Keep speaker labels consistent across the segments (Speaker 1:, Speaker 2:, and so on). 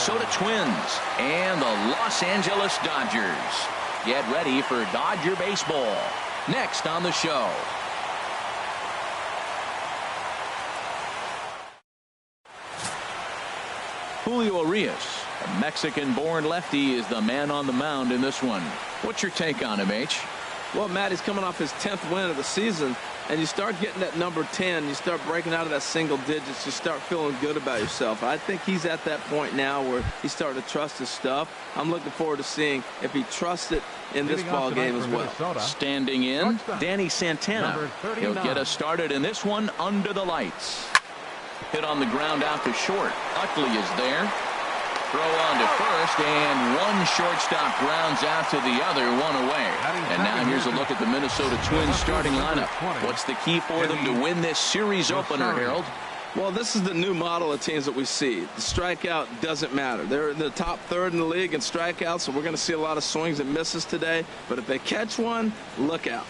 Speaker 1: Minnesota Twins and the Los Angeles Dodgers. Get ready for Dodger baseball next on the show. Julio Urias, a Mexican-born lefty, is the man on the mound in this one. What's your take on him, H?
Speaker 2: Well, Matt, he's coming off his 10th win of the season, and you start getting that number 10, you start breaking out of that single digits, you start feeling good about yourself. I think he's at that point now where he's starting to trust his stuff. I'm looking forward to seeing if he trusts it in this ball game as well.
Speaker 1: Standing in, Danny Santana. He'll get us started in this one under the lights. Hit on the ground out to short. Utley is there. Throw on to first, and one shortstop grounds out to the other, one away. And now here's a look at the Minnesota Twins starting lineup. What's the key for them to win this series opener, Harold?
Speaker 2: Well, this is the new model of teams that we see. The strikeout doesn't matter. They're in the top third in the league in strikeouts, so we're going to see a lot of swings and misses today. But if they catch one, look out.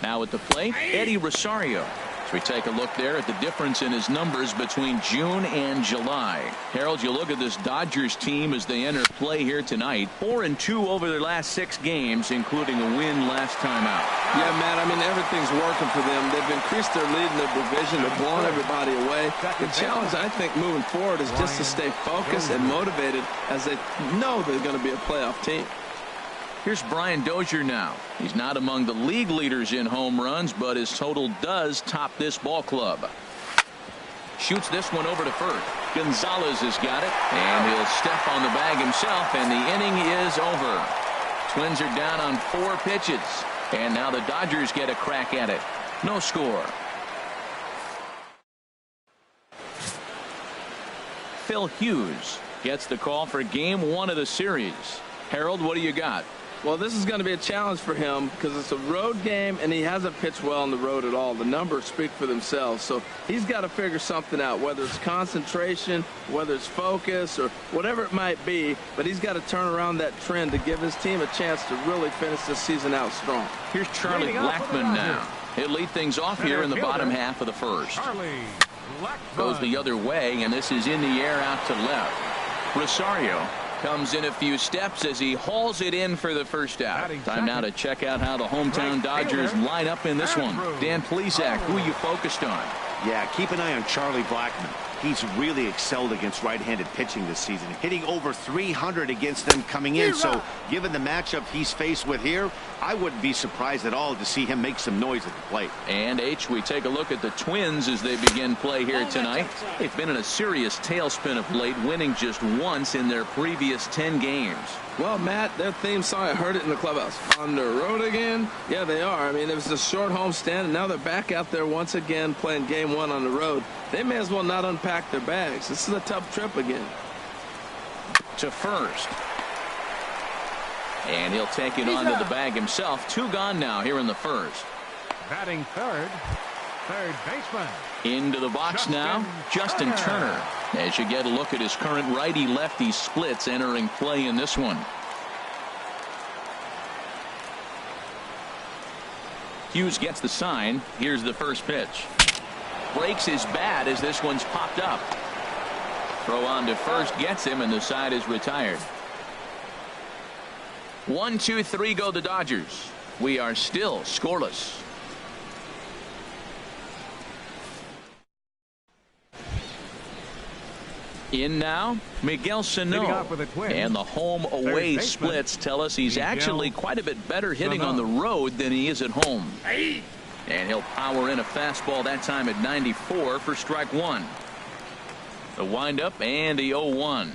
Speaker 1: Now at the plate, Eddie Rosario. As we take a look there at the difference in his numbers between June and July. Harold, you look at this Dodgers team as they enter play here tonight. 4-2 over their last 6 games, including a win last time out.
Speaker 2: Yeah, Matt, I mean, everything's working for them. They've increased their lead in their division. They're blowing everybody away. The challenge, I think, moving forward is just to stay focused and motivated as they know they're going to be a playoff team.
Speaker 1: Here's Brian Dozier now. He's not among the league leaders in home runs, but his total does top this ball club. Shoots this one over to first. Gonzalez has got it, and he'll step on the bag himself, and the inning is over. Twins are down on 4 pitches, and now the Dodgers get a crack at it. No score. Phil Hughes gets the call for game 1 of the series. Harold, what do you got?
Speaker 2: Well, this is going to be a challenge for him because it's a road game and he hasn't pitched well on the road at all. The numbers speak for themselves. So he's got to figure something out, whether it's concentration, whether it's focus, or whatever it might be. But he's got to turn around that trend to give his team a chance to really finish this season out strong.
Speaker 1: Here's Charlie Blackmon now. He'll lead things off here in the bottom half of the first. Goes the other way, and this is in the air out to left. Rosario comes in a few steps as he hauls it in for the first out. Time now to check out how the hometown Dodgers line up in this one. Dan Plesac, who you focused on?
Speaker 3: Yeah, keep an eye on Charlie Blackmon. He's really excelled against right-handed pitching this season, hitting over 300 against them coming in. So given the matchup he's faced with here, I wouldn't be surprised at all to see him make some noise at the plate.
Speaker 1: And H, we take a look at the Twins as they begin play here tonight. They've been in a serious tailspin of late, winning just once in their previous 10 games.
Speaker 2: Well, Matt, their theme song, I heard it in the clubhouse. On the road again? Yeah, they are. I mean, it was a short homestand, and now they're back out there once again playing game 1 on the road. They may as well not unpack their bags. This is a tough trip again.
Speaker 1: To first. And he'll take it onto the bag himself. 2 gone now here in the first.
Speaker 4: Batting third baseman.
Speaker 1: Into the box now, Justin Turner. As you get a look at his current righty-lefty splits entering play in this one. Hughes gets the sign. Here's the first pitch. Breaks his bat as this one's popped up. Throw on to first gets him, and the side is retired. 1, 2, 3 go the Dodgers. We are still scoreless. In now, Miguel Sano, and the home-away splits tell us he's actually quite a bit better hitting on the road than he is at home. And he'll power in a fastball that time at 94 for strike 1. The windup and the 0-1.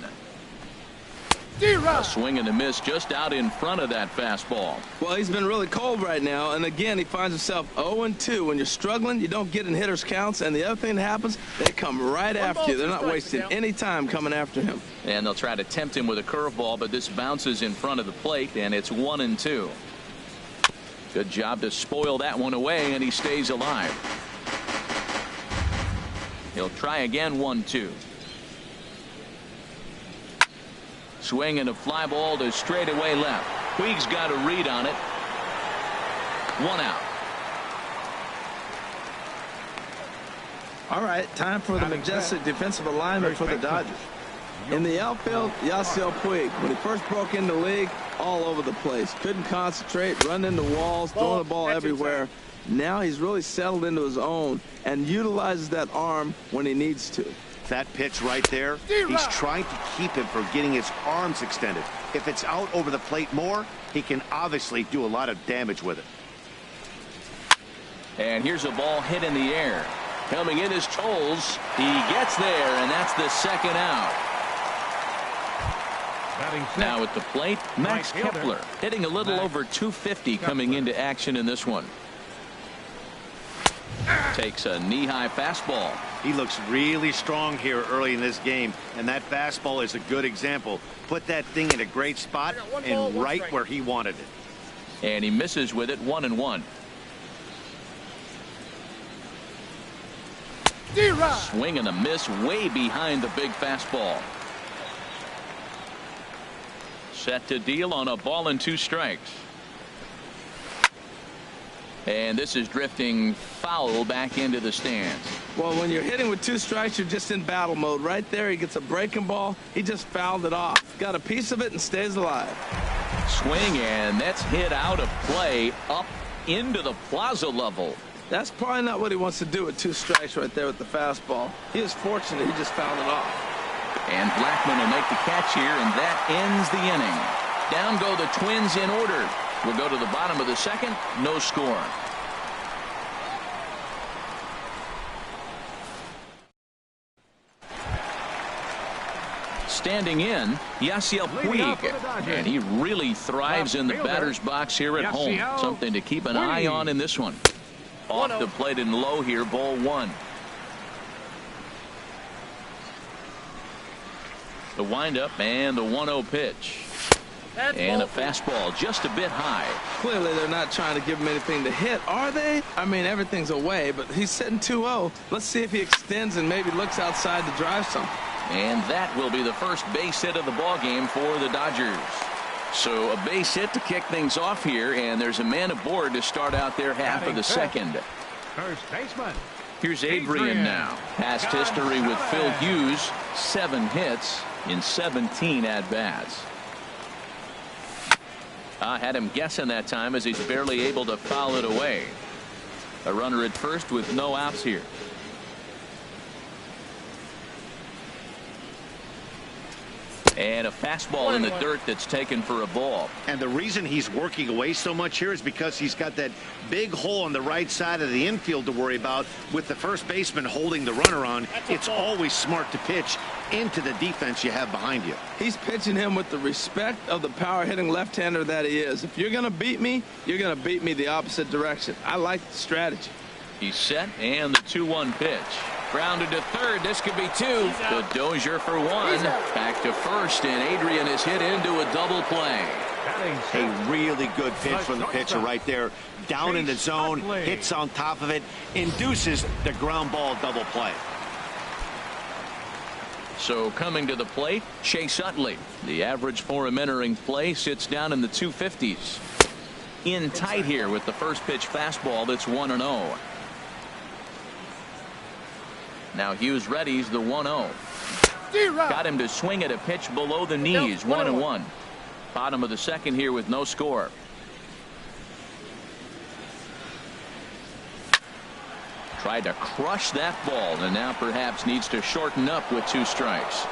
Speaker 1: A swing and a miss just out in front of that fastball.
Speaker 2: Well, he's been really cold right now, and again, he finds himself 0-2. When you're struggling, you don't get in hitters' counts, and the other thing that happens, they come right after you. They're not wasting any time coming after him.
Speaker 1: And they'll try to tempt him with a curveball, but this bounces in front of the plate, and it's 1-2. Good job to spoil that one away, and he stays alive. He'll try again, 1-2. Swing and a fly ball to straightaway left. Puig's got a read on it. 1 out.
Speaker 2: All right, time for the majestic defensive alignment for the Dodgers. In the outfield, Yasiel Puig, when he first broke into the league, all over the place. Couldn't concentrate, run into walls, throwing the ball everywhere. Now he's really settled into his own and utilizes that arm when he needs to.
Speaker 3: That pitch right there, he's trying to keep him from getting his arms extended. If it's out over the plate more, he can obviously do a lot of damage with it.
Speaker 1: And here's a ball hit in the air. Coming in is Tolles. He gets there, and that's the second out. Now at the plate, Max Kepler, hitting a little over 250 coming into action in this one. Takes a knee-high fastball.
Speaker 3: He looks really strong here early in this game, and that fastball is a good example. Put that thing in a great spot and right where he wanted it.
Speaker 1: And he misses with it, 1-1. Swing and a miss way behind the big fastball. Set to deal on a ball and 2 strikes. And this is drifting foul back into the stands.
Speaker 2: Well, when you're hitting with 2 strikes, you're just in battle mode. Right there, he gets a breaking ball. He just fouled it off. Got a piece of it and stays alive.
Speaker 1: Swing, and that's hit out of play up into the plaza level.
Speaker 2: That's probably not what he wants to do with 2 strikes right there with the fastball. He is fortunate he just fouled it off.
Speaker 1: And Blackmon will make the catch here, and that ends the inning. Down go the Twins in order. We'll go to the bottom of the second. No score. Standing in, Yasiel Puig, and he really thrives in the batter's box here at home. Something to keep an eye on in this one. Off the plate and low here, ball 1. The windup and the 1-0 pitch. And a fastball just a bit high.
Speaker 2: Clearly they're not trying to give him anything to hit, are they? I mean, everything's away, but he's sitting 2-0. Let's see if he extends and maybe looks outside to drive something.
Speaker 1: And that will be the first base hit of the ball game for the Dodgers. So a base hit to kick things off here, and there's a man aboard to start out their half of the second.
Speaker 4: First baseman.
Speaker 1: Here's Adrian now. Past history with Phil Hughes, 7 hits in 17 at-bats. Had him guessing that time as he's barely able to foul it away. A runner at first with no outs here. And a fastball in the dirt that's taken for a ball.
Speaker 3: And the reason he's working away so much here is because he's got that big hole on the right side of the infield to worry about. With the first baseman holding the runner on, it's always smart to pitch into the defense you have behind you.
Speaker 2: He's pitching him with the respect of the power-hitting left-hander that he is. If you're going to beat me, you're going to beat me the opposite direction. I like the strategy.
Speaker 1: He's set, and the 2-1 pitch. Grounded to third. This could be 2. The Dozier for 1. Back to first, and Adrian is hit into a double play.
Speaker 3: A really good pitch from the pitcher right there. Down in the zone, hits on top of it, induces the ground ball double play.
Speaker 1: So coming to the plate, Chase Utley. The average for him entering play sits down in the 250s. In tight here with the first pitch fastball that's 1-0. Now Hughes readies the 1-0. Got him to swing at a pitch below the knees. 1-1. Bottom of the second here with no score. Tried to crush that ball, and now perhaps needs to shorten up with 2 strikes.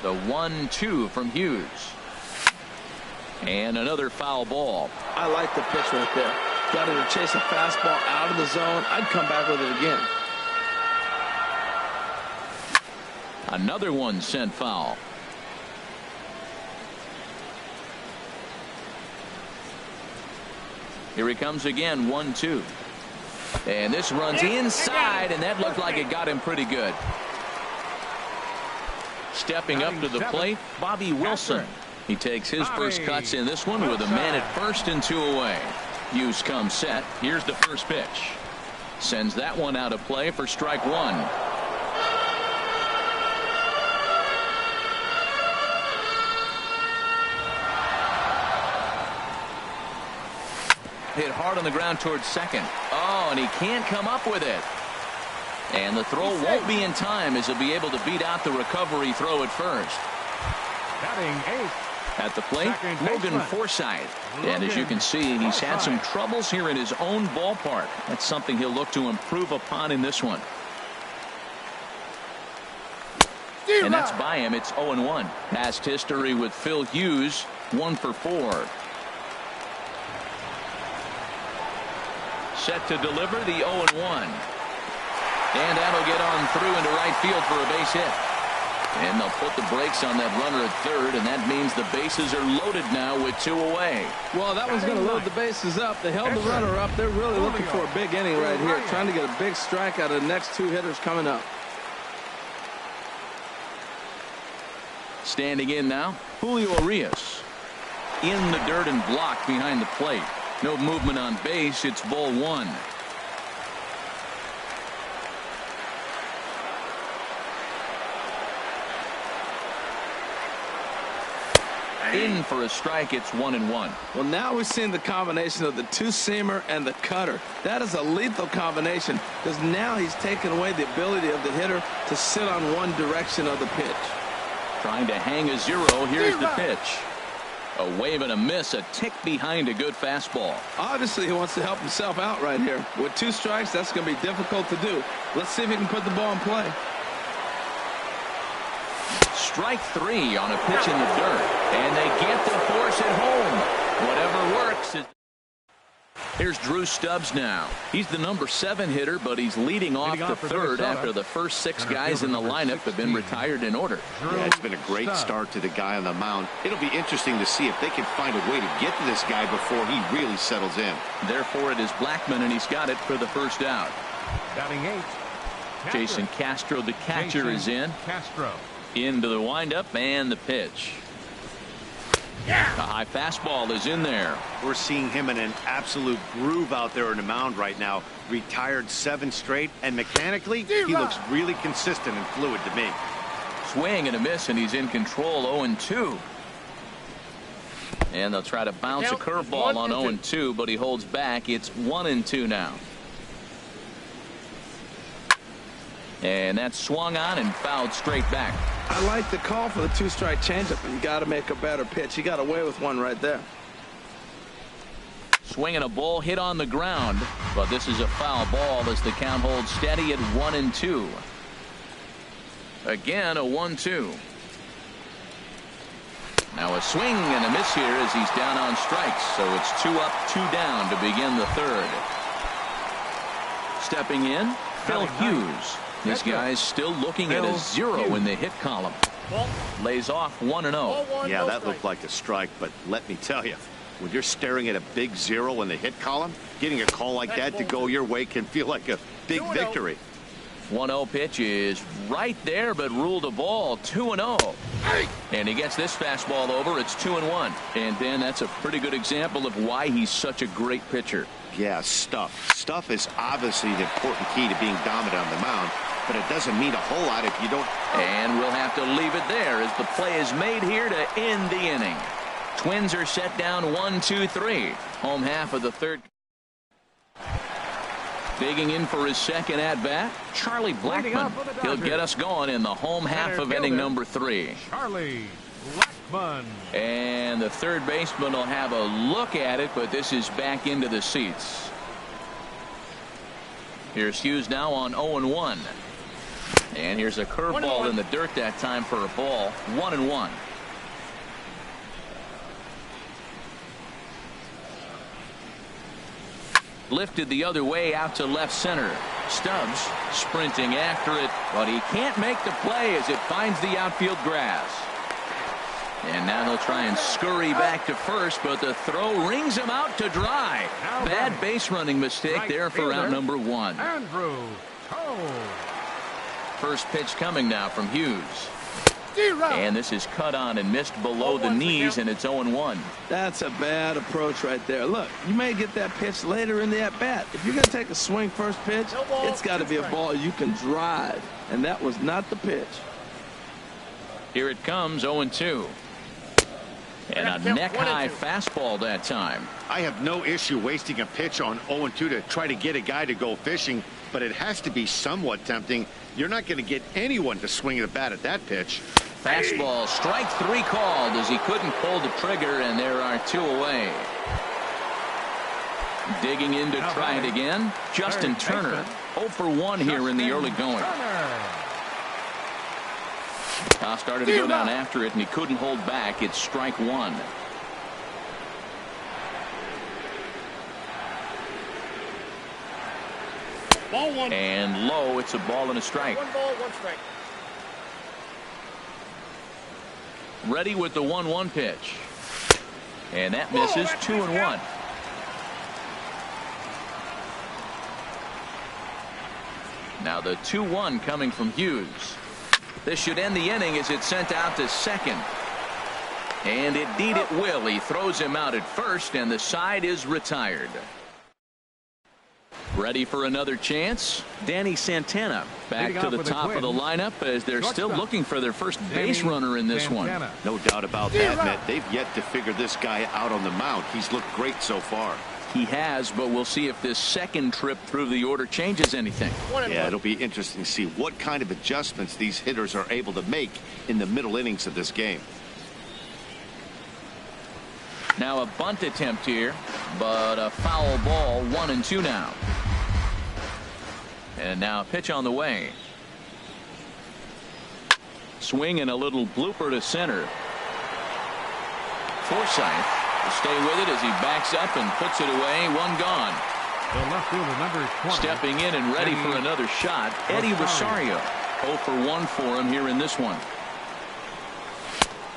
Speaker 1: The 1-2 from Hughes. And another foul ball.
Speaker 2: I like the pitch right there. Got him to chase a fastball out of the zone. I'd come back with it again.
Speaker 1: Another one sent foul. Here he comes again, 1-2. And this runs inside, and that looked like it got him pretty good. Stepping up to the plate, Bobby Wilson. He takes his first cuts in this one with a man at first and 2 away. Hughes comes set. Here's the first pitch. Sends that one out of play for strike 1. Hit hard on the ground towards second. Oh, and he can't come up with it. And the throw won't be in time as he'll be able to beat out the recovery throw at first.
Speaker 4: Batting 8th.
Speaker 1: At the plate, Logan Forsythe. And as you can see, he's had some troubles here in his own ballpark. That's something he'll look to improve upon in this one. And that's by him. It's 0-1. Past history with Phil Hughes, 1 for 4. Set to deliver the 0-1. And that'll get on through into right field for a base hit. And they'll put the brakes on that runner at third, and that means the bases are loaded now with 2 away.
Speaker 2: Well, that one's going to load the bases up. They held the runner up. They're really looking for a big inning right here, trying to get a big strike out of the next 2 hitters coming up.
Speaker 1: Standing in now, Julio Urias. In the dirt and blocked behind the plate. No movement on base. It's ball 1. In for a strike. It's 1-1.
Speaker 2: Well, now we're seeing the combination of the 2-seamer and the cutter. That is a lethal combination because now he's taken away the ability of the hitter to sit on one direction of the pitch.
Speaker 1: Trying to hang a 0. Here's the pitch. A wave and a miss, a tick behind a good fastball.
Speaker 2: Obviously, he wants to help himself out right here. With 2 strikes, that's going to be difficult to do. Let's see if he can put the ball in play.
Speaker 1: Strike 3 on a pitch in the dirt, and they get the force at home. Whatever works. Here's Drew Stubbs now. He's the number 7 hitter, but he's leading off the third after the first 6 guys in the lineup have been retired in order.
Speaker 3: Yeah, it's been a great start to the guy on the mound. It'll be interesting to see if they can find a way to get to this guy before he really settles in.
Speaker 1: Therefore, it is Blackman, and he's got it for the first out.
Speaker 4: Batting 8th.
Speaker 1: Jason Castro, the catcher, is in.
Speaker 4: Castro.
Speaker 1: Into the windup and the pitch. The high fastball is in there.
Speaker 3: We're seeing him in an absolute groove out there on the mound right now. Retired 7 straight, and mechanically, he looks really consistent and fluid to me.
Speaker 1: Swing and a miss, and he's in control. 0-2. And they'll try to bounce a curveball on 0-2, but he holds back. It's 1-2 now. And that's swung on and fouled straight back.
Speaker 2: I like the call for the 2-strike changeup, but you got to make a better pitch. He got away with one right there.
Speaker 1: Swinging a ball hit on the ground, but this is a foul ball as the count holds steady at 1-2. Again, a 1-2. Now a swing and a miss here as he's down on strikes, so it's 2 up, 2 down to begin the third. Stepping in, Phil Hughes. This guy's still looking at a 0 in the hit column. Lays off 1-0.
Speaker 3: Yeah, that looked like a strike, but let me tell you, when you're staring at a big 0 in the hit column, getting a call like that to go your way can feel like a big victory.
Speaker 1: 1-0 pitch is right there, but ruled a ball. 2-0. And he gets this fastball over. It's 2-1. And then that's a pretty good example of why he's such a great pitcher.
Speaker 3: Yeah, stuff. Stuff is obviously the important key to being dominant on the mound, but it doesn't mean a whole lot if you don't.
Speaker 1: And we'll have to leave it there as the play is made here to end the inning. Twins are set down 1-2-3. Home half of the third. Digging in for his second at-bat, Charlie Blackman. He'll get us going in the home half of inning number 3.
Speaker 4: Charlie Blackman.
Speaker 1: And the third baseman will have a look at it, but this is back into the seats. Here's Hughes now on 0-1. And here's a curveball in the dirt that time for a ball. 1-1. Lifted the other way out to left center. Stubbs sprinting after it, but he can't make the play as it finds the outfield grass. And now he'll try and scurry back to first, but the throw rings him out to dry. Bad base running mistake there for out number 1.
Speaker 4: Andrew Cole.
Speaker 1: First pitch coming now from Hughes. And this is cut on and missed below the knees, and it's 0-1.
Speaker 2: That's a bad approach right there. Look, you may get that pitch later in the at-bat. If you're going to take a swing first pitch, it's got to be a ball you can drive, and that was not the pitch.
Speaker 1: Here it comes, 0-2. And a neck-high fastball that time.
Speaker 3: I have no issue wasting a pitch on 0-2 to try to get a guy to go fishing. but it has to be somewhat tempting. You're not going to get anyone to swing the bat at that pitch.
Speaker 1: Fastball, strike 3 called as he couldn't pull the trigger, and there are 2 away. Digging in to try it again, Justin Turner. 0 for 1 here in the early going. Started to go down after it, and he couldn't hold back. It's strike 1.
Speaker 5: Ball 1.
Speaker 1: And low, it's a ball and a strike.
Speaker 5: 1 ball, 1 strike.
Speaker 1: Ready with the 1-1 pitch. And that misses. 2-1. Now the 2-1 coming from Hughes. This should end the inning as it's sent out to second. And indeed it will. He throws him out at first, and the side is retired. Ready for another chance? Danny Santana back to the top of the lineup as they're still looking for their first base runner in this one.
Speaker 3: No doubt about that, Matt. They've yet to figure this guy out on the mound. He's looked great so far.
Speaker 1: He has, but we'll see if this second trip through the order changes anything.
Speaker 3: Yeah, it'll be interesting to see what kind of adjustments these hitters are able to make in the middle innings of this game.
Speaker 1: Now a bunt attempt here, but a foul ball. 1-2 now. And now a pitch on the way. Swing and a little blooper to center. Forsythe will stay with it as he backs up and puts it away. 1 gone.
Speaker 4: The left fielder, number 20.
Speaker 1: Stepping in and ready for another shot, Eddie Rosario. 0 for 1 for him here in this one.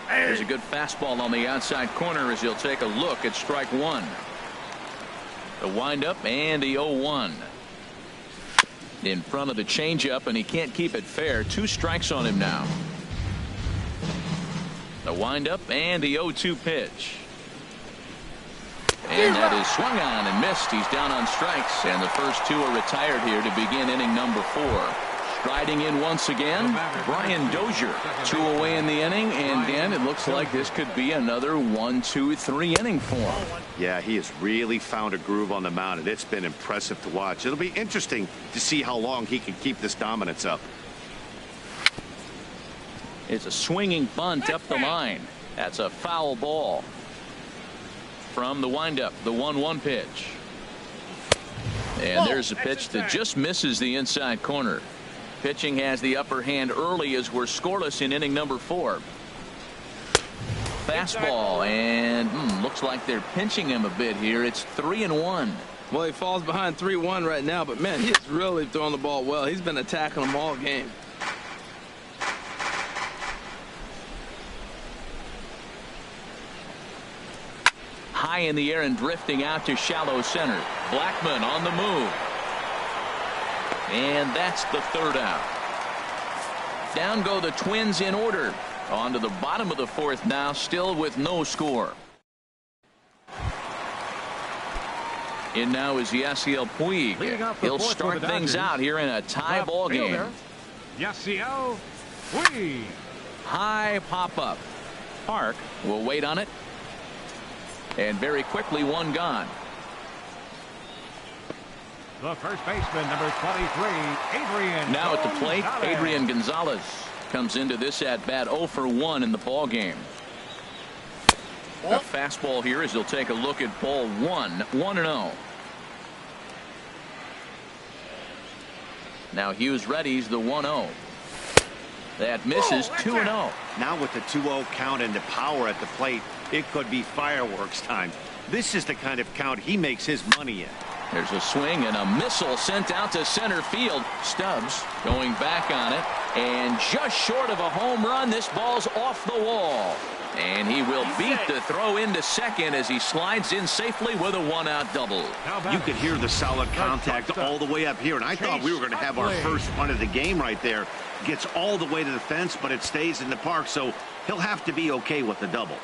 Speaker 1: There's a good fastball on the outside corner as he'll take a look at strike 1. The windup and the 0-1. In front of the changeup, and he can't keep it fair. 2 strikes on him now. The windup and the 0-2 pitch. And that is swung on and missed. He's down on strikes, and the first 2 are retired here to begin inning number 4. Striding in once again, Brian Dozier. 2 away in the inning, and Dan, it looks like this could be another 1-2-3 inning for him.
Speaker 3: Yeah, he has really found a groove on the mound, and it's been impressive to watch. It'll be interesting to see how long he can keep this dominance up.
Speaker 1: It's a swinging bunt up the line. That's a foul ball. From the windup, the 1-1 pitch. And there's a pitch that just misses the inside corner. Pitching has the upper hand early as we're scoreless in inning number 4. Fastball, and looks like they're pinching him a bit here. It's 3-1.
Speaker 2: Well, he falls behind 3-1 right now, but man, he's really throwing the ball well. He's been attacking them all game.
Speaker 1: High in the air and drifting out to shallow center. Blackmon on the move. And that's the 3rd out. Down go the Twins in order. On to the bottom of the 4th now, still with no score. In now is Yasiel Puig. He'll start things out here in a tie ball game.
Speaker 4: Yasiel Puig.
Speaker 1: High pop up. Park will wait on it. And very quickly 1 gone.
Speaker 4: The first baseman, number 23, Adrian.
Speaker 1: Now at the plate, Adrian Gonzalez comes into this at bat 0 for 1 in the ball game. A fastball here as he'll take a look at ball 1. 1-0. Now Hughes readies the 1-0. That misses. 2-0.
Speaker 3: Now with the 2-0 count and the power at the plate, it could be fireworks time. This is the kind of count he makes his money in.
Speaker 1: There's a swing and a missile sent out to center field. Stubbs going back on it, and just short of a home run. This ball's off the wall, and he will beat the throw into second as he slides in safely with a 1-out double.
Speaker 3: You could hear the solid contact all the way up here, and I thought we were going to have our first run of the game right there. Gets all the way to the fence, but it stays in the park, so he'll have to be okay with the double.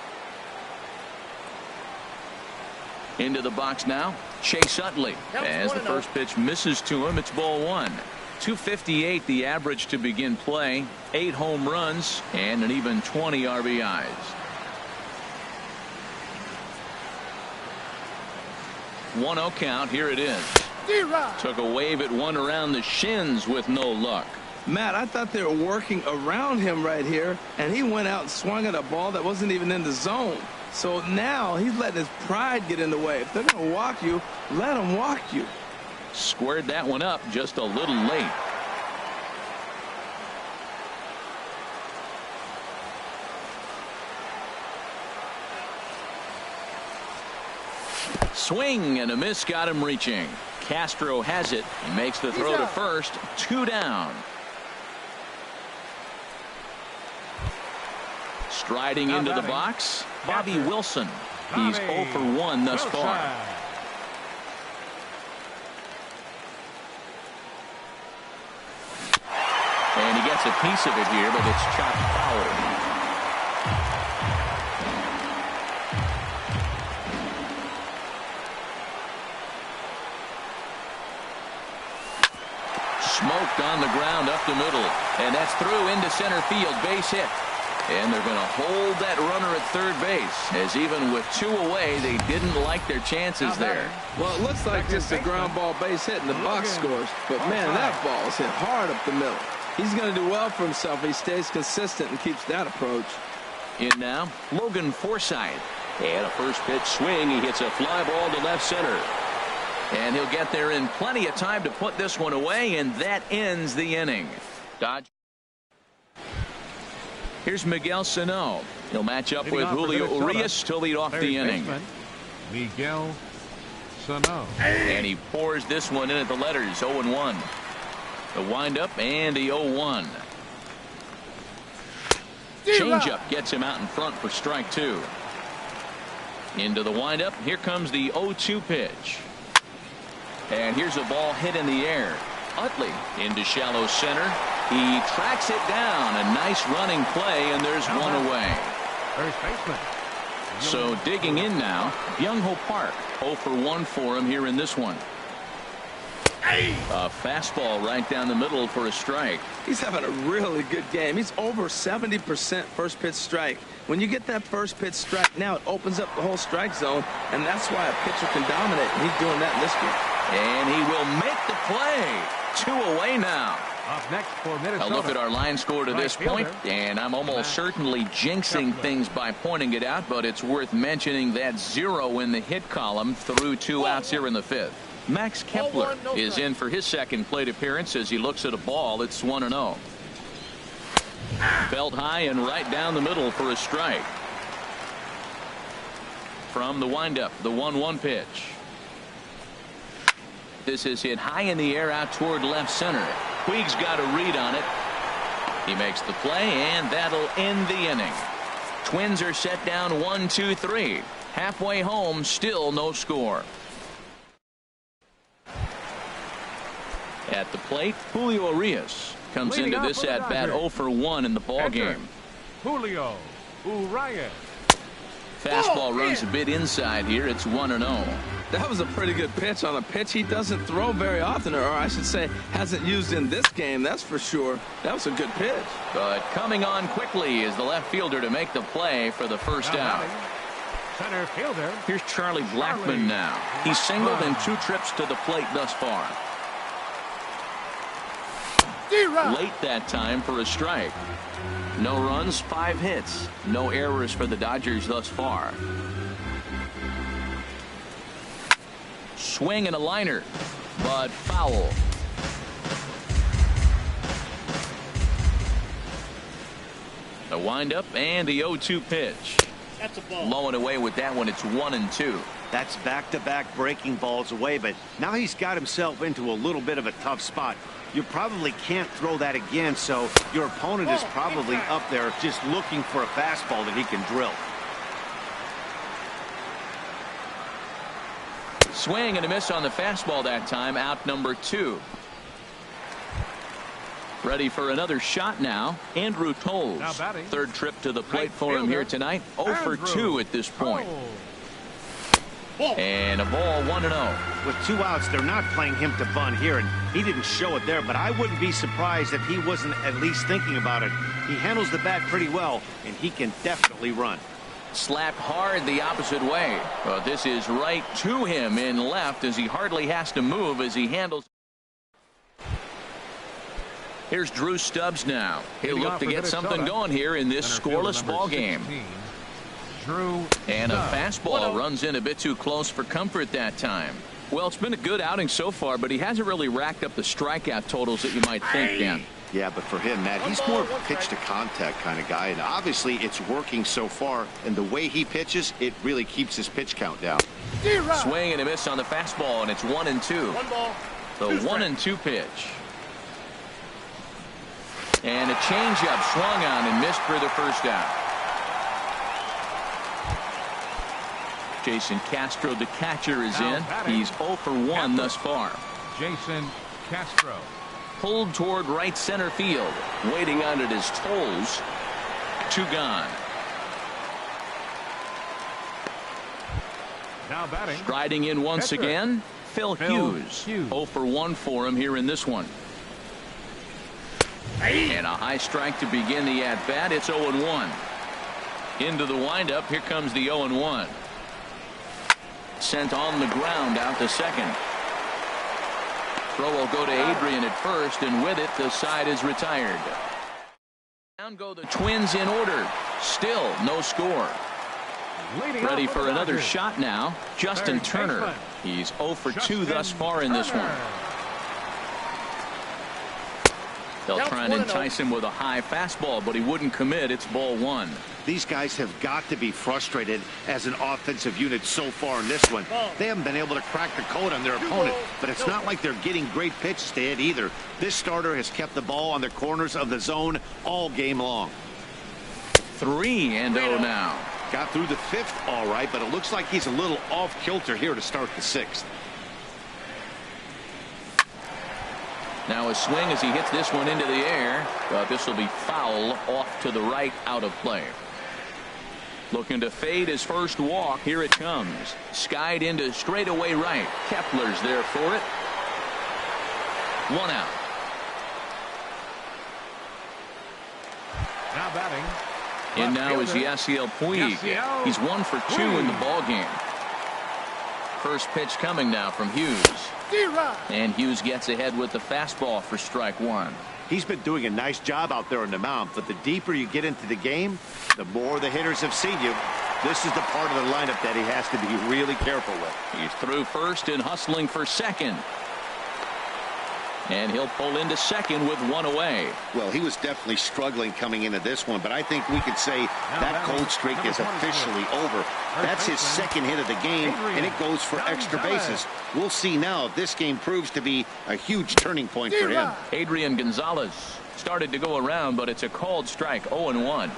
Speaker 1: Into the box now, Chase Utley. As the first pitch misses to him, it's ball 1. 258 the average to begin play. 8 home runs and an even 20 RBIs. 1-0 count. Here it is. Took a wave at one around the shins with no luck.
Speaker 2: Matt, I thought they were working around him right here, and he went out and swung at a ball that wasn't even in the zone. So now he's letting his pride get in the way. If they're going to walk you, let them walk you.
Speaker 1: Squared that one up just a little late. Swing and a miss got him reaching. Castro has it. He makes the throw to first. 2 down. Striding into the box, Bobby Wilson. He's 0 for 1 thus far. And he gets a piece of it here, but it's chopped foul. Smoked on the ground up the middle, and that's through into center field. Base hit. And they're going to hold that runner at third base, as even with 2 away, they didn't like their chances there.
Speaker 2: Well, it looks like just a ground ball base hit and the box scores. But, man, that ball is hit hard up the middle. He's going to do well for himself if he stays consistent and keeps that approach.
Speaker 1: In now, Logan Forsythe. And a first pitch swing. He hits a fly ball to left center. And he'll get there in plenty of time to put this one away, and that ends the inning. Dodge. Here's Miguel Sano. He'll match up with Julio Urias to lead off the inning.
Speaker 4: Miguel Sano.
Speaker 1: And he pours this one in at the letters. 0-1. The windup and the 0-1. Changeup gets him out in front for strike 2. Into the windup. Here comes the 0-2 pitch. And here's a ball hit in the air. Utley into shallow center. He tracks it down. A nice running play, and there's one away.
Speaker 4: First baseman.
Speaker 1: So digging in now, Byung-Ho Park. 0 for 1 for him here in this one. A fastball right down the middle for a strike.
Speaker 2: He's having a really good game. He's over 70% first pitch strike. When you get that first pitch strike, now it opens up the whole strike zone, and that's why a pitcher can dominate. And he's doing that in this game.
Speaker 1: And he will make the play. 2 away now.
Speaker 4: Up next for Minnesota.
Speaker 1: A look at our line score to this point, and I'm almost certainly jinxing things by pointing it out, but it's worth mentioning that 0 in the hit column through 2 outs here in the 5th. Max Kepler is in for his second plate appearance as he looks at a ball. It's 1-0. Felt high and right down the middle for a strike. From the windup, the 1-1 pitch. This is hit high in the air out toward left center. Puig's got a read on it. He makes the play, and that'll end the inning. Twins are set down 1-2-3. Halfway home, still no score. At the plate, Julio Urias comes into this at bat 0 for 1 in the ball game.
Speaker 4: Julio Urias.
Speaker 1: Fastball runs a bit inside here. It's 1-0.
Speaker 2: That was a pretty good pitch on a pitch he doesn't throw very often, or I should say hasn't used in this game, that's for sure. That was a good pitch.
Speaker 1: But coming on quickly is the left fielder to make the play for the first out.
Speaker 4: Center fielder.
Speaker 1: Here's Charlie Blackmon now. He's singled in 2 trips to the plate thus far. Late that time for a strike. No runs, 5 hits. No errors for the Dodgers thus far. Swing and a liner, but foul. The windup and the 0-2 pitch.
Speaker 5: That's a ball.
Speaker 1: Low and away with that one. It's 1-2.
Speaker 3: That's back-to-back breaking balls away, but now he's got himself into a little bit of a tough spot. You probably can't throw that again, so your opponent is probably up there just looking for a fastball that he can drill.
Speaker 1: Swing and a miss on the fastball that time. Out number 2. Ready for another shot now. Andrew Toles. Third trip to the plate for him here tonight. 0 for 2 at this point. And a ball 1-0.
Speaker 3: With 2 outs, they're not playing him to bunt here, and he didn't show it there, but I wouldn't be surprised if he wasn't at least thinking about it. He handles the bat pretty well, and he can definitely run.
Speaker 1: Slapped hard the opposite way. Well, this is right to him in left as he hardly has to move as he handles. Here's Drew Stubbs now. He'll look to get something going here in this scoreless ball game. And a fastball runs in a bit too close for comfort that time. Well, it's been a good outing so far, but he hasn't really racked up the strikeout totals that you might think, Dan.
Speaker 3: Yeah, but for him, Matt, he's more of a pitch to contact kind of guy, and obviously it's working so far, and the way he pitches, it really keeps his pitch count down.
Speaker 1: Swing and a miss on the fastball, and it's 1-2. The 1-2 pitch. And a changeup swung on and missed for the first out. Jason Castro, the catcher, is in. He's 0 for 1 thus far.
Speaker 4: Jason Castro.
Speaker 1: Pulled toward right center field. Waiting on it is Tolles. 2 gone.
Speaker 4: Now batting.
Speaker 1: Striding in once again, Phil Hughes. 0 for 1 for him here in this one. And a high strike to begin the at-bat. It's 0-1. Into the windup. Here comes the 0-1. Sent on the ground out to second. Throw will go to Adrian at first, and with it, the side is retired. Down go the Twins in order. Still no score. Ready for another shot now. Justin Turner. He's 0 for 2 thus far in this one. They'll try and entice him with a high fastball, but he wouldn't commit. It's ball 1.
Speaker 3: These guys have got to be frustrated as an offensive unit so far in this one. They haven't been able to crack the code on their opponent, but it's not like they're getting great pitches to hit either. This starter has kept the ball on the corners of the zone all game long.
Speaker 1: 3-0 now.
Speaker 3: Got through the 5th all right, but it looks like he's a little off kilter here to start the 6th.
Speaker 1: Now a swing as he hits this one into the air, but this will be foul off to the right, out of play. Looking to fade his first walk. Here it comes. Skied into straightaway right. Kepler's there for it. 1 out.
Speaker 4: Now batting.
Speaker 1: And now is Yasiel Puig. He's 1 for 2 in the ball game. First pitch coming now from Hughes. And Hughes gets ahead with the fastball for strike 1.
Speaker 3: He's been doing a nice job out there on the mound, but the deeper you get into the game, the more the hitters have seen you. This is the part of the lineup that he has to be really careful with.
Speaker 1: He's through first and hustling for second. And he'll pull into second with 1 away.
Speaker 3: Well, he was definitely struggling coming into this one, but I think we could say that cold streak is officially over. That's his 2nd hit of the game, and it goes for extra bases. We'll see now if this game proves to be a huge turning point for him.
Speaker 1: Adrian Gonzalez started to go around, but it's a called strike. 0-1.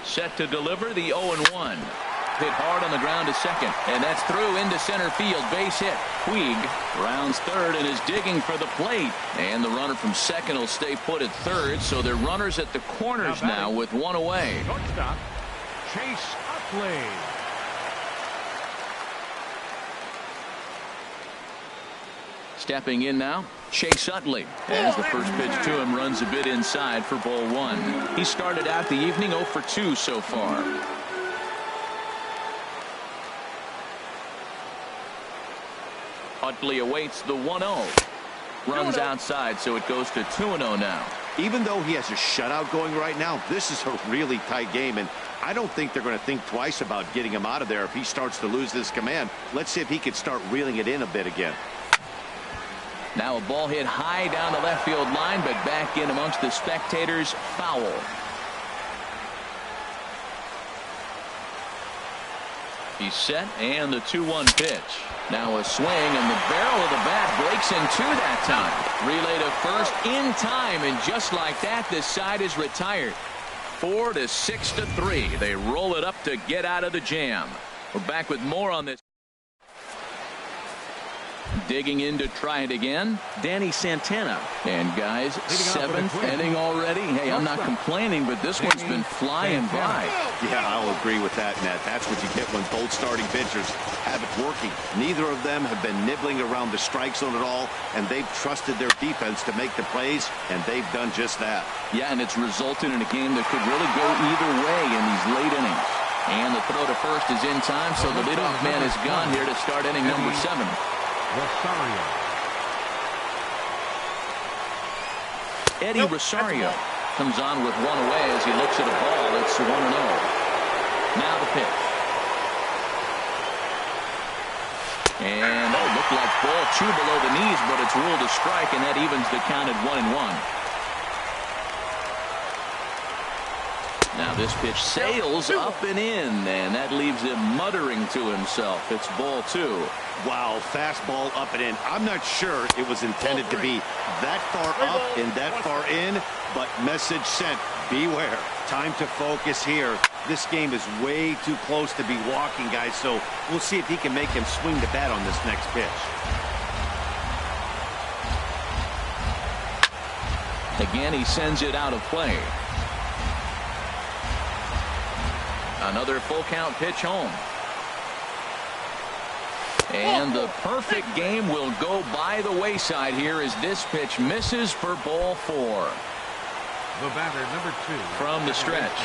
Speaker 1: Set to deliver the 0-1. Hit hard on the ground to second, and that's through into center field. Base hit. Puig rounds third and is digging for the plate, and the runner from second will stay put at third, so they're runners at the corners now with 1 away.
Speaker 4: Shortstop, Chase Utley.
Speaker 1: Stepping in now, Chase Utley, as the first pitch to him runs a bit inside for ball 1. He started out the evening 0 for 2 so far. Utley awaits the 1-0. Runs outside, so it goes to 2-0 now.
Speaker 3: Even though he has a shutout going right now, this is a really tight game, and I don't think they're going to think twice about getting him out of there if he starts to lose this command. Let's see if he can start reeling it in a bit again.
Speaker 1: Now a ball hit high down the left field line, but back in amongst the spectators. Foul. He's set, and the 2-1 pitch. Now a swing, and the barrel of the bat breaks in 2 that time. Relay to first in time, and just like that, this side is retired. 4-6-3. They roll it up to get out of the jam. We're back with more on this. digging in to try it again, Danny Santana. And guys, 7th inning already. Hey, I'm not complaining, but this one's been flying by.
Speaker 3: Yeah, I'll agree with that, Ned. That's what you get when both starting pitchers have it working. Neither of them have been nibbling around the strike zone at all, and they've trusted their defense to make the plays, and they've done just that.
Speaker 1: Yeah, and it's resulted in a game that could really go either way in these late innings. And the throw to first is in time, so the leadoff man is gone here to start inning number 7. Eddie Rosario comes on with one away as he looks at a ball. It's 1-0. Now the pitch. And it looked like ball 2 below the knees, but it's ruled a strike, and that evens the count at 1-1. Now this pitch sails up and in, and that leaves him muttering to himself. It's ball 2.
Speaker 3: Wow, fastball up and in. I'm not sure it was intended to be that far up and that far in, but message sent. Beware. Time to focus here. This game is way too close to be walking, guys, so we'll see if he can make him swing the bat on this next pitch.
Speaker 1: Again, he sends it out of play. Another full count pitch home. And the perfect game will go by the wayside here as this pitch misses for ball 4.
Speaker 4: The batter, number 2.
Speaker 1: From the stretch,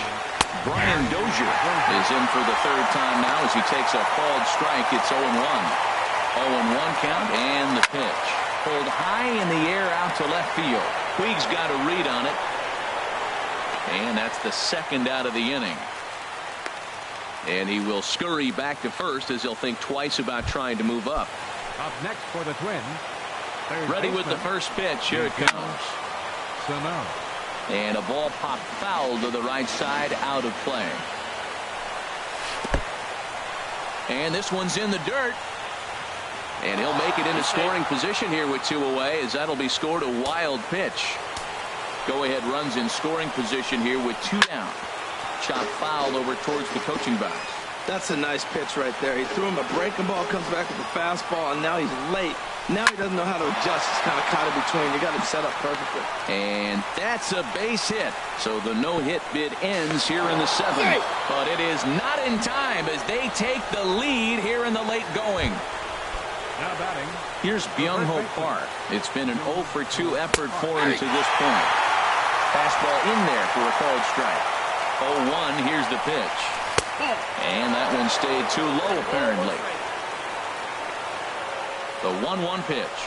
Speaker 1: Brian Dozier is in for the 3rd time now as he takes a called strike. It's 0-1. 0-1 count, and the pitch. Pulled high in the air out to left field. Puig's got a read on it. And that's the 2nd out of the inning. And he will scurry back to first as he'll think twice about trying to move up.
Speaker 4: Up next for the Twins.
Speaker 1: Ready with the first pitch. Here it comes. And a ball popped foul to the right side, out of play. And this one's in the dirt. And he'll make it into scoring position here with 2 away, as that'll be scored a wild pitch. Go-ahead runs in scoring position here with 2 down. Chop foul over towards the coaching box.
Speaker 2: That's a nice pitch right there. He threw him a breaking ball, comes back with a fastball, and now he's late. Now he doesn't know how to adjust. He's kind of caught in between. You got him set up perfectly.
Speaker 1: And that's a base hit. So the no-hit bid ends here in the 7th. But it is not in time as they take the lead here in the late going.
Speaker 4: Now batting.
Speaker 1: Here's Byung-Ho Park. It's been an 0 for 2 effort for him to this point. Fastball in there for a called strike. 0-1, here's the pitch. And that one stayed too low, apparently. The 1-1 pitch.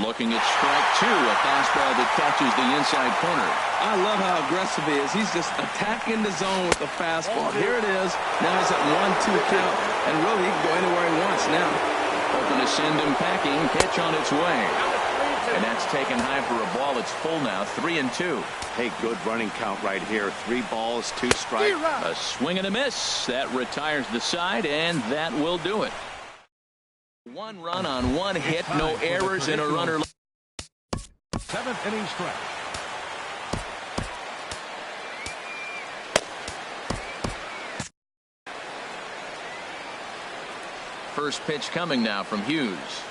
Speaker 1: Looking at strike 2, a fastball that catches the inside corner.
Speaker 2: I love how aggressive he is. He's just attacking the zone with the fastball. Here it is. Now he's at 1-2 count. And really, he can go anywhere he wants now.
Speaker 1: Hoping to send him packing. Pitch on its way. And that's taken high for a ball. It's full now, 3-2.
Speaker 3: Hey, good running count right here. 3 balls, 2 strikes.
Speaker 1: A swing and a miss. That retires the side, and that will do it. 1 run on 1 hit, no errors, and a runner.
Speaker 4: 7th inning stretch.
Speaker 1: First pitch coming now from Hughes.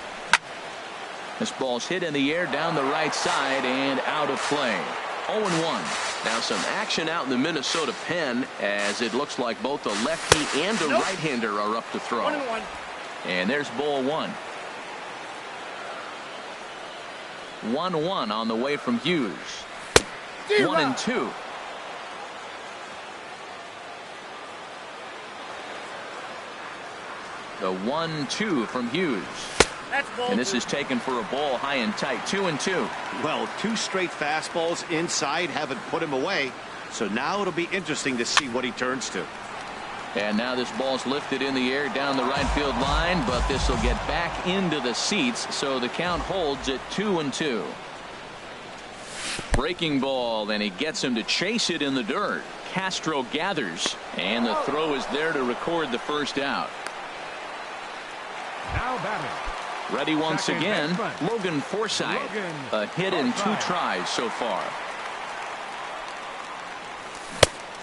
Speaker 1: This ball's hit in the air down the right side and out of play. 0-1. Now some action out in the Minnesota pen as it looks like both a lefty and a right-hander are up to throw.
Speaker 5: 1-1.
Speaker 1: And there's ball 1. 1-1 on the way from Hughes. 1-2. The 1-2 from Hughes. And this is taken for a ball high and tight. 2-2.
Speaker 3: Well, 2 straight fastballs inside haven't put him away. So now it'll be interesting to see what he turns to.
Speaker 1: And now this ball's lifted in the air down the right field line, but this will get back into the seats, so the count holds at 2-2. Breaking ball, and he gets him to chase it in the dirt. Castro gathers, and the throw is there to record the first out.
Speaker 4: Now batting.
Speaker 1: Ready once again, Logan Forsythe. A hit in 2 tries so far.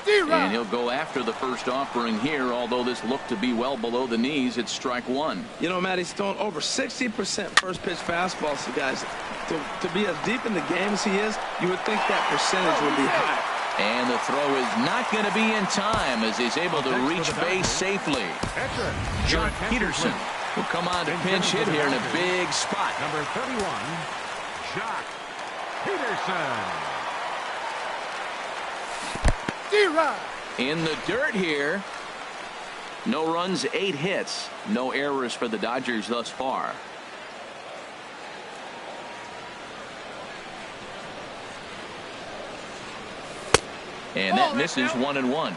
Speaker 1: And he'll go after the first offering here, although this looked to be well below the knees. It's strike one.
Speaker 2: You know, Matt, he's thrown over 60% first pitch fastballs to guys. To be as deep in the game as he is, you would think that percentage would be high.
Speaker 1: And the throw is not going to be in time as he's able to reach base safely. John Peterson will come on to pinch hit here in a big spot.
Speaker 4: Number 31, Jock Peterson.
Speaker 1: In the dirt here. No runs, 8 hits. No errors for the Dodgers thus far. And that misses 1-1.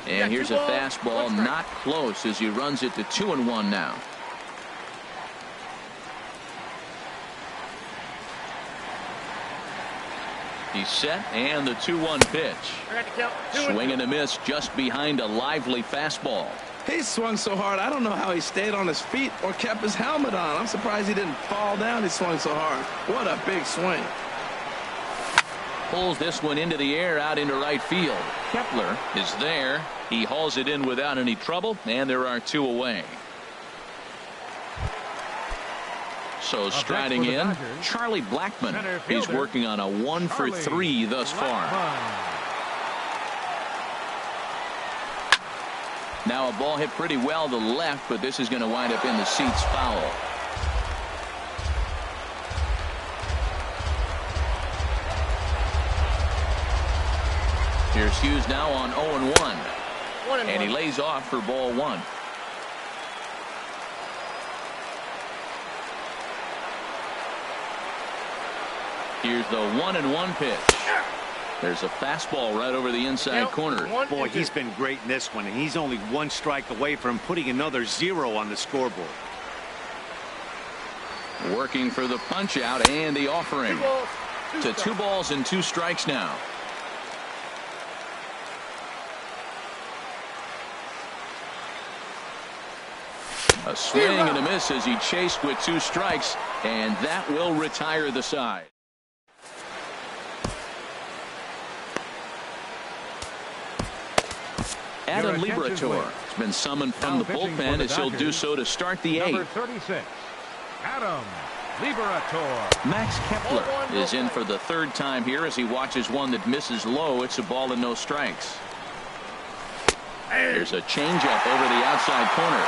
Speaker 1: And here's a fastball not close as he runs it to 2-1 now. He's set, and the 2-1 pitch. Swing and a miss just behind a lively fastball.
Speaker 2: He swung so hard, I don't know how he stayed on his feet or kept his helmet on. I'm surprised he didn't fall down. He swung so hard. What a big swing.
Speaker 1: Pulls this one into the air out into right field. Kepler is there. He hauls it in without any trouble, and there are 2 away. So striding in, Charlie Blackmon. He's working on a 1 for 3 thus far. Now a ball hit pretty well to the left, but this is going to wind up in the seats foul. Here's Hughes now on 0-1. And he lays off for ball 1. Here's the 1-1 pitch. There's a fastball right over the inside corner.
Speaker 3: Boy, he's been great in this one, and he's only 1 strike away from putting another 0 on the scoreboard.
Speaker 1: Working for the punch out and the offering. To 2 balls and 2 strikes now. A swing and a miss as he chased with 2 strikes, and that will retire the side. Adam Liberator has been summoned from the bullpen as he'll do so to start the 8th.
Speaker 4: Number 36, Adam Liberator.
Speaker 1: Max Kepler is in for the 3rd time here as he watches one that misses low. It's a ball and no strikes. There's a changeup over the outside corner.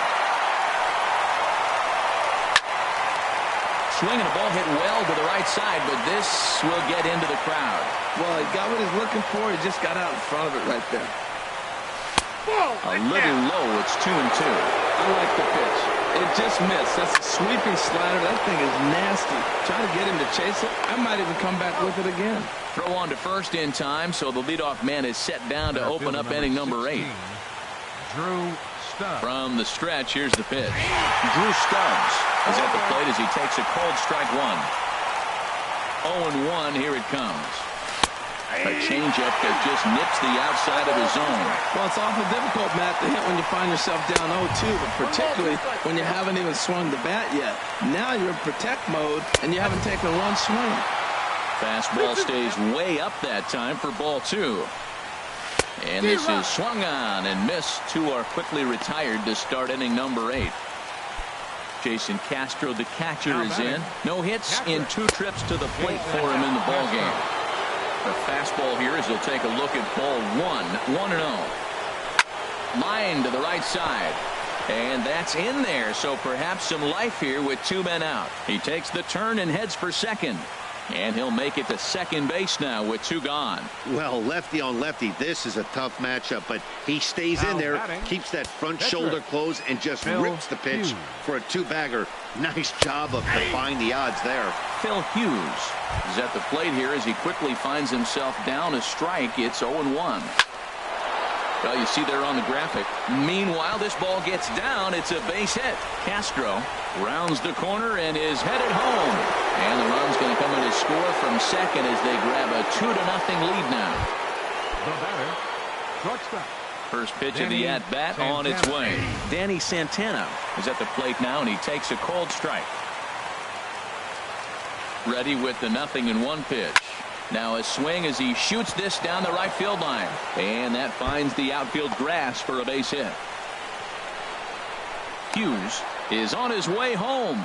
Speaker 1: Swing and a ball hit well to the right side, but this will get into the crowd.
Speaker 2: Well, he got what he's looking for. He just got out in front of it right there.
Speaker 1: A little low. It's 2-2.
Speaker 2: I like the pitch. It just missed. That's a sweeping slider. That thing is nasty. Try to get him to chase it. I might even come back with it again.
Speaker 1: Throw on to first in time, so the leadoff man is set down to open up inning number 8.
Speaker 4: Drew Stubbs.
Speaker 1: From the stretch, here's the pitch. Drew Stubbs is at the plate as he takes a cold strike 1. 0-1. Here it comes. A changeup that just nips the outside of the zone.
Speaker 2: Well, it's awful difficult, Matt, to hit when you find yourself down 0-2, but particularly when you haven't even swung the bat yet. Now you're in protect mode, and you haven't taken 1 swing.
Speaker 1: Fastball stays way up that time for ball 2. And this is swung on and missed. 2 are quickly retired to start inning number 8. Jason Castro, the catcher, is in. No hits in 2 trips to the plate for him in the ballgame. The fastball here as he'll take a look at ball 1. 1-0. Line to the right side. And that's in there, so perhaps some life here with 2 men out. He takes the turn and heads for second. And he'll make it to second base now with 2 gone.
Speaker 3: Well, lefty on lefty, this is a tough matchup, but he stays in there, keeps that front shoulder closed, and just rips the pitch for a 2-bagger. Nice job of defying the odds there.
Speaker 1: Phil Hughes is at the plate here as he quickly finds himself down a strike. It's 0-1. Well, you see there on the graphic. Meanwhile, this ball gets down. It's a base hit. Castro rounds the corner and is headed home. And the run's going to come in to score from second as they grab a 2-0 lead now.
Speaker 4: The batter, shortstop,
Speaker 1: First pitch of the at-bat on its way. Danny Santana is at the plate now, and he takes a cold strike. Ready with the 0-1 pitch. Now a swing as he shoots this down the right field line. And that finds the outfield grass for a base hit. Hughes is on his way home.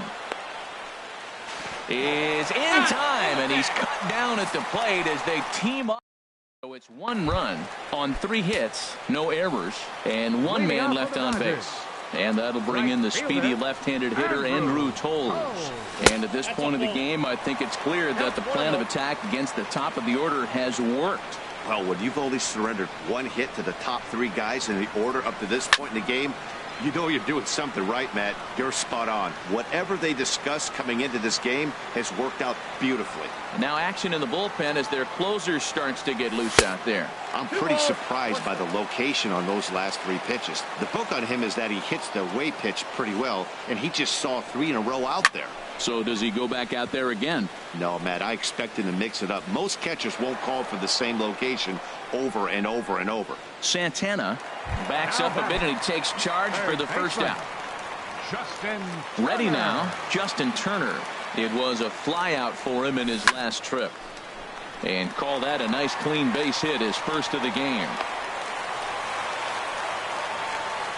Speaker 1: Is in time, and he's cut down at the plate as they team up. So it's 1 run on 3 hits, no errors, and 1 man left on base. And that'll bring in the speedy left-handed hitter Andrew Toles. And at this point of the game, I think it's clear that the plan of attack against the top of the order has worked.
Speaker 3: Well, when you've only surrendered 1 hit to the top 3 guys in the order up to this point in the game, you know you're doing something right, Matt. You're spot on. Whatever they discussed coming into this game has worked out beautifully.
Speaker 1: Now action in the bullpen as their closer starts to get loose out there.
Speaker 3: I'm pretty surprised by the location on those last 3 pitches. The book on him is that he hits the away pitch pretty well, and he just saw 3 in a row out there.
Speaker 1: So does he go back out there again?
Speaker 3: No, Matt, I expect him to mix it up. Most catchers won't call for the same location over and over and over.
Speaker 1: Santana backs up a bit, and he takes charge for the first out. Ready now, Justin Turner. It was a fly out for him in his last trip. And call that a nice clean base hit, his first of the game.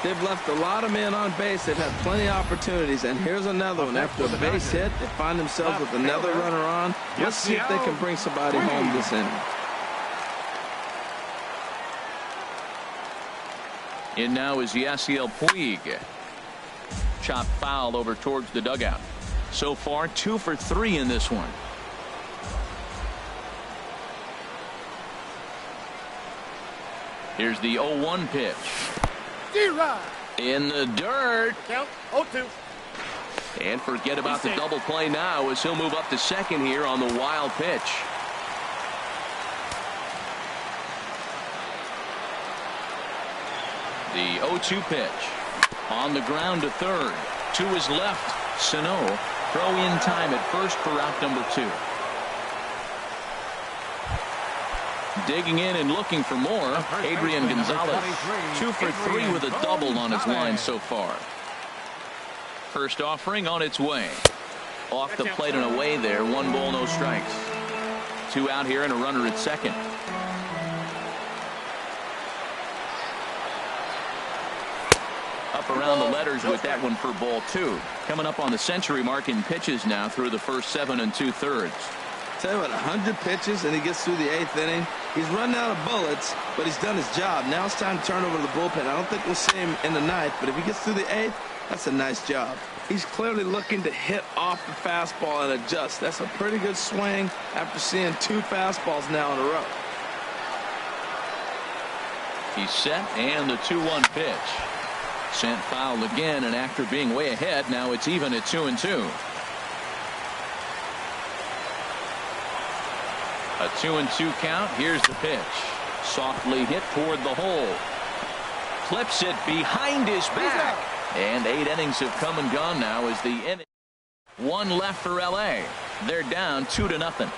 Speaker 2: They've left a lot of men on base. They've had plenty of opportunities, and here's another one. After a base hit, they find themselves with another runner on. Let's see if they can bring somebody home this inning.
Speaker 1: In now is Yasiel Puig. Chop foul over towards the dugout. So far 2 for 3 in this one. Here's the 0-1 pitch. In the dirt.
Speaker 5: Count 0-2.
Speaker 1: And forget about the double play now as he'll move up to second here on the wild pitch. The 0-2 pitch on the ground to third. To his left, Sano. Throw in time at first for out number 2. Digging in and looking for more, Adrian Gonzalez. 2 for 3 with a double on his line so far. First offering on its way. Off the plate and away there. 1 ball, no strikes. 2 out here and a runner at second. Up around the letters with that one for ball 2. Coming up on the century mark in pitches now through the first 7 2/3.
Speaker 2: Tell you what, 100 pitches and he gets through the 8th inning. He's running out of bullets, but he's done his job. Now it's time to turn over to the bullpen. I don't think we'll see him in the 9th, but if he gets through the 8th, that's a nice job. He's clearly looking to hit off the fastball and adjust. That's a pretty good swing after seeing 2 fastballs now in a row.
Speaker 1: He's set, and the 2-1 pitch. Sent foul again, and after being way ahead, now it's even at 2-2. A 2-2 count. Here's the pitch. Softly hit toward the hole. Clips it behind his back. And 8 innings have come and gone now as the inning. 1 left for LA. They're down 2-0.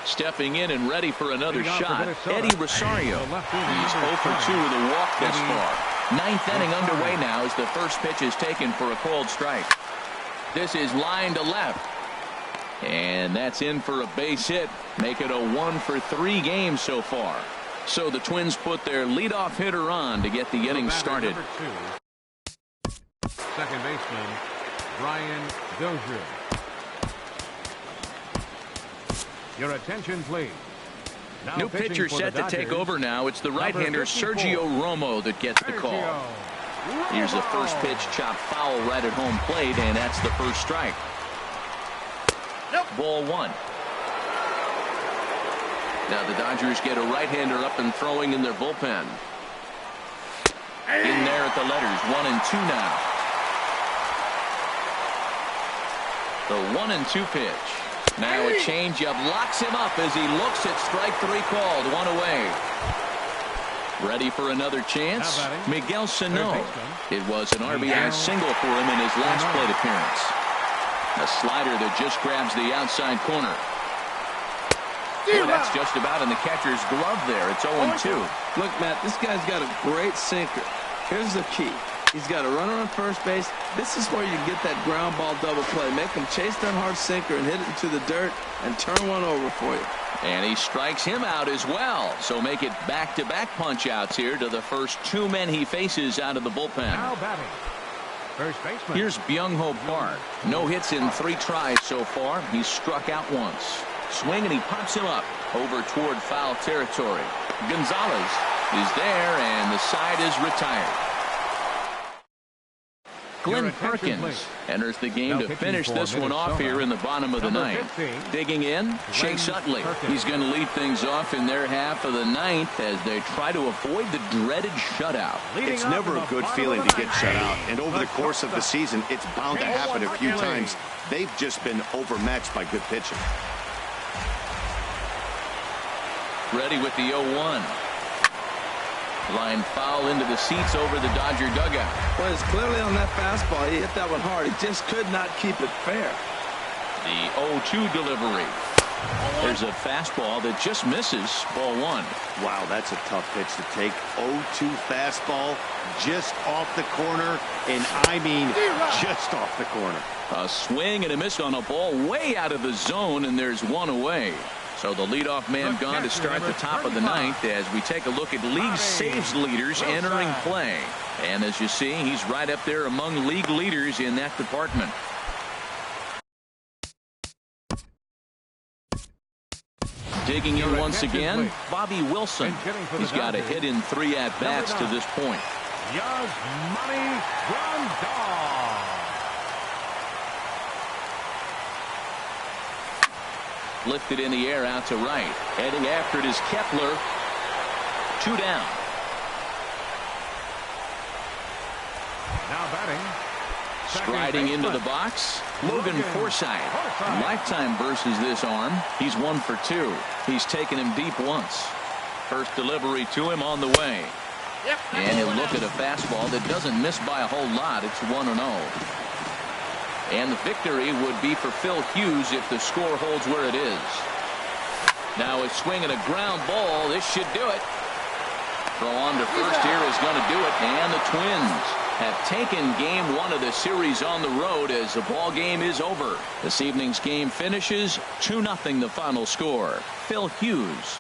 Speaker 1: Stepping in and ready for another shot, Eddie Rosario. He's 0 for 2 with a walk this far. 9th inning underway now as the first pitch is taken for a cold strike. This is line to left. And that's in for a base hit. Make it a 1 for 3 game so far. So the Twins put their leadoff hitter on to get the inning started.
Speaker 4: Second baseman, Brian Dozier. Your attention, please. Now
Speaker 1: new pitcher set to take over now. It's the right-hander Sergio Romo that gets the call. Here's the first pitch, chopped foul right at home plate, and that's the first strike. Ball 1. Now the Dodgers get a right-hander up and throwing in their bullpen. In there at the letters, 1-2 now. The 1-2 pitch. Now a changeup locks him up as he looks at strike 3 called. 1 away. Ready for another chance? Miguel Sano. It was an RBI single for him in his last plate appearance. A slider that just grabs the outside corner. Boy, that's just about in the catcher's glove there. It's 0-2.
Speaker 2: Look, Matt, this guy's got a great sinker. Here's the key. He's got a runner on first base. This is where you get that ground ball double play. Make him chase that hard sinker and hit it into the dirt and turn one over for you.
Speaker 1: And he strikes him out as well. So make it back-to-back punch-outs here to the first two men he faces out of the bullpen.
Speaker 4: Now batting, first baseman.
Speaker 1: Here's Byung-Ho Park. No hits in 3 tries so far. He's struck out once. Swing, and he pops him up over toward foul territory. Gonzalez is there, and the side is retired. Glenn Perkins enters the game to finish this one off here in the bottom of the ninth. Digging in, Chase Utley. He's going to lead things off in their half of the ninth as they try to avoid the dreaded shutout.
Speaker 3: It's never a good feeling to get shut out, and over the course of the season, it's bound to happen a few times. They've just been overmatched by good pitching.
Speaker 1: Ready with the 0-1. Line foul into the seats over the Dodger dugout.
Speaker 2: Well, it's clearly on that fastball. He hit that one hard. He just could not keep it fair.
Speaker 1: The 0-2 delivery. There's a fastball that just misses. Ball 1.
Speaker 3: Wow, that's a tough pitch to take. 0-2 fastball just off the corner, and I mean just off the corner.
Speaker 1: A swing and a miss on a ball way out of the zone, and there's one away. So the leadoff man gone to start the top of the ninth as we take a look at league saves leaders entering play. And as you see, he's right up there among league leaders in that department. Digging in once again, Bobby Wilson. He's got a hit in 3 at-bats to this point.
Speaker 4: Yasmani Grandal.
Speaker 1: Lifted in the air out to right. Heading after it is Kepler. 2 down.
Speaker 4: Now batting.
Speaker 1: Striding into the box, Logan Forsythe. Lifetime versus this arm. He's 1 for 2. He's taken him deep once. First delivery to him on the way. And he'll look at a fastball that doesn't miss by a whole lot. It's 1-0. And the victory would be for Phil Hughes if the score holds where it is. Now a swing and a ground ball. This should do it. Throw on to first here is going to do it. And the Twins have taken game 1 of the series on the road as the ball game is over. This evening's game finishes 2-0 the final score. Phil Hughes